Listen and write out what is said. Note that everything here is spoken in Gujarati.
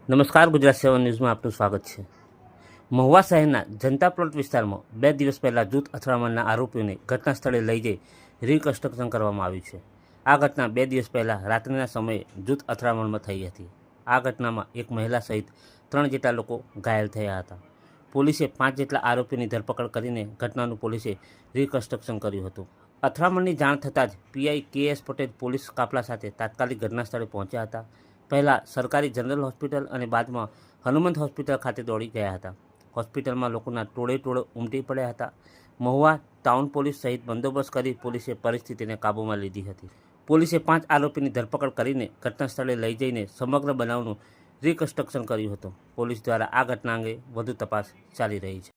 નમસ્કાર, ગુજરાત 7 ન્યૂઝમાં આપનું સ્વાગત છે। મહુવા શહેરના જનતા પ્લોટ વિસ્તારમાં 2 દિવસ પહેલાં જૂથ અથડામણના આરોપીઓને ઘટના સ્થળે લઈ જઈ રિકન્સ્ટ્રક્શન કરવામાં આવ્યું છે। આ ઘટના 2 દિવસ પહેલાં રાત્રિના સમયે જૂથ અથડામણમાં થઈ હતી। આ ઘટનામાં એક મહિલા સહિત 3 જેટલા લોકો ઘાયલ થયા હતા। પોલીસે 5 જેટલા આરોપીની ધરપકડ કરીને ઘટનાનું પોલીસે રિકન્સ્ટ્રક્શન કર્યું હતું। અથડામણની જાણ થતાં જ પીઆઈ કે.એસ. પટેલ પોલીસ કાફલા સાથે તાત્કાલિક ઘટના સ્થળે પહોંચ્યા હતા। પહેલાં સરકારી જનરલ હોસ્પિટલ અને બાદમાં હનુમંત હોસ્પિટલ ખાતે દોડી ગયા હતા। હોસ્પિટલમાં લોકોના ટોળે ઉમટી પડ્યા હતા। મહુવા ટાઉન પોલીસ સહિત બંદોબસ્ત કરી પોલીસે પરિસ્થિતિને કાબૂમાં લીધી હતી। પોલીસે 5 આરોપીની ધરપકડ કરીને ઘટના સ્થળે લઈ જઈને સમગ્ર બનાવનું રિકન્સ્ટ્રક્શન કર્યું હતું। પોલીસ દ્વારા આ ઘટના અંગે વધુ તપાસ ચાલી રહી છે।